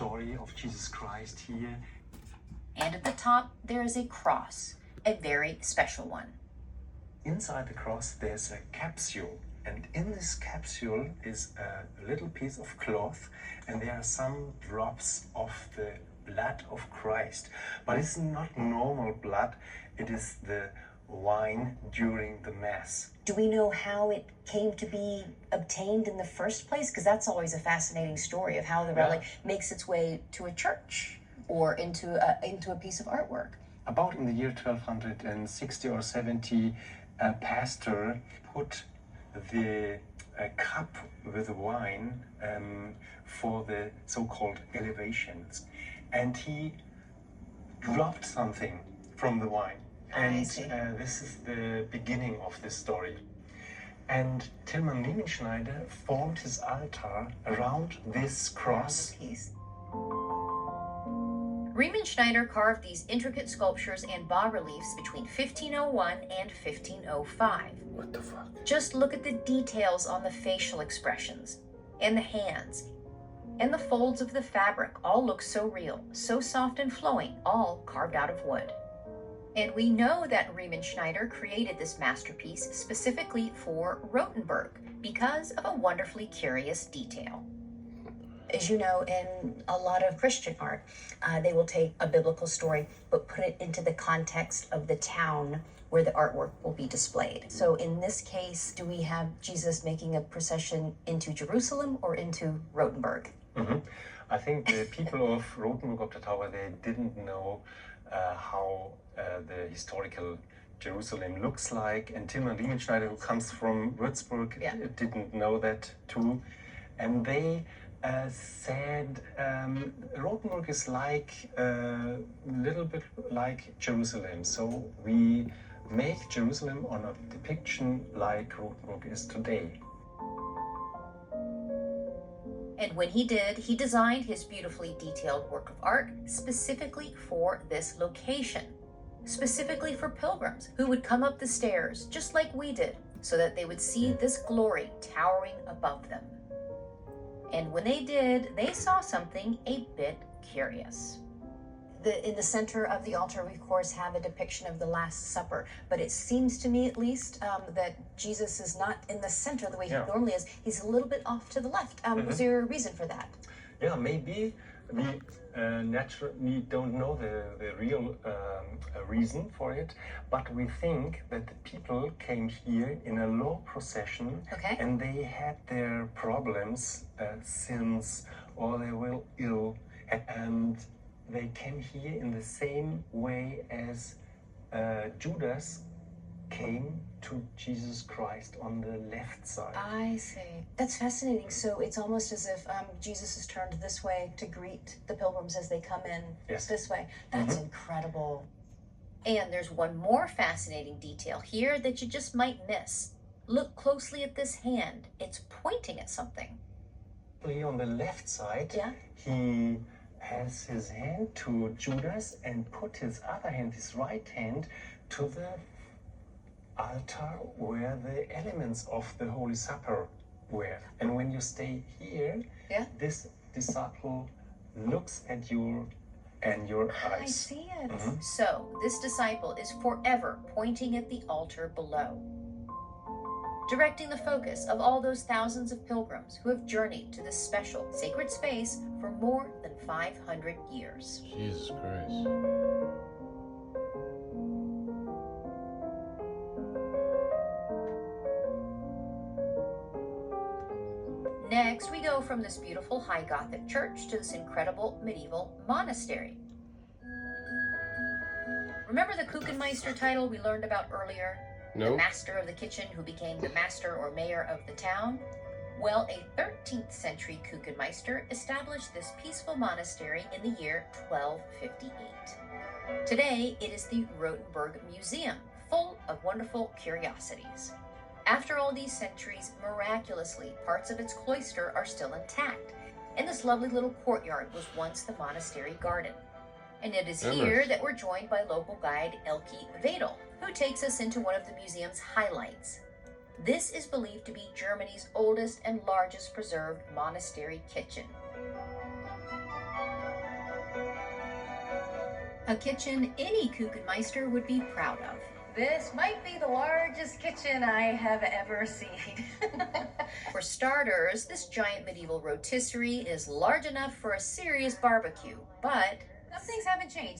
story of Jesus Christ here. And at the top, there is a cross, a very special one. Inside the cross, there's a capsule. And in this capsule is a little piece of cloth, and there are some drops of the blood of Christ. But it's not normal blood, it is the wine during the Mass. Do we know how it came to be obtained in the first place? Because that's always a fascinating story of how the relic makes its way to a church or into a piece of artwork. About in the year 1260 or 70, a pastor put the cup with wine for the so-called elevations, and he dropped something from the wine. And this is the beginning of this story. And Tilman Riemenschneider formed his altar around this cross. Riemenschneider carved these intricate sculptures and bas-reliefs between 1501 and 1505. What the fuck? Just look at the details on the facial expressions, and the hands, and the folds of the fabric all look so real, so soft and flowing, all carved out of wood. And we know that Riemenschneider created this masterpiece specifically for Rothenburg because of a wonderfully curious detail. As you know, in a lot of Christian art, they will take a biblical story but put it into the context of the town where the artwork will be displayed. So in this case, do we have Jesus making a procession into Jerusalem or into Rothenburg? Mm-hmm. I think the people of Rothenburg of the Tauber, they didn't know how the historical Jerusalem looks like, and Tilman Riemenschneider, who comes from Würzburg, didn't know that too. And they said Rothenburg is like a little bit like Jerusalem, so we make Jerusalem on a depiction like Rothenburg is today. And when he did, he designed his beautifully detailed work of art specifically for this location, specifically for pilgrims who would come up the stairs just like we did, so that they would see this glory towering above them. And when they did, they saw something a bit curious. In the center of the altar, we of course have a depiction of the Last Supper, but it seems to me at least that Jesus is not in the center the way he normally is. He's a little bit off to the left. Is there a reason for that? Yeah, maybe we don't know the real reason for it, but we think that the people came here in a long procession, and they had their problems, sins, or they were ill, and they came here in the same way as Judas came to Jesus Christ on the left side. I see. That's fascinating. So it's almost as if Jesus is turned this way to greet the pilgrims as they come in this way. That's incredible. And there's one more fascinating detail here that you just might miss. Look closely at this hand. It's pointing at something. On the left side, he has his hand to Judas and put his other hand, his right hand, to the altar where the elements of the Holy Supper were. And when you stay here, this disciple looks at you and your eyes. I see it. So this disciple is forever pointing at the altar below, directing the focus of all those thousands of pilgrims who have journeyed to this special sacred space for more than 500 years. Jesus Christ. Next, we go from this beautiful high Gothic church to this incredible medieval monastery. Remember the Küchenmeister title we learned about earlier? No. The master of the kitchen who became the master or mayor of the town? Well, a 13th century Küchenmeister established this peaceful monastery in the year 1258. Today, it is the Rothenburg Museum, full of wonderful curiosities. After all these centuries, miraculously, parts of its cloister are still intact, and this lovely little courtyard was once the monastery garden. And it is here that we're joined by local guide Elke Wedel, who takes us into one of the museum's highlights. This is believed to be Germany's oldest and largest preserved monastery kitchen. A kitchen any Kuchenmeister would be proud of. This might be the largest kitchen I have ever seen. For starters, this giant medieval rotisserie is large enough for a serious barbecue, but Some things haven't changed.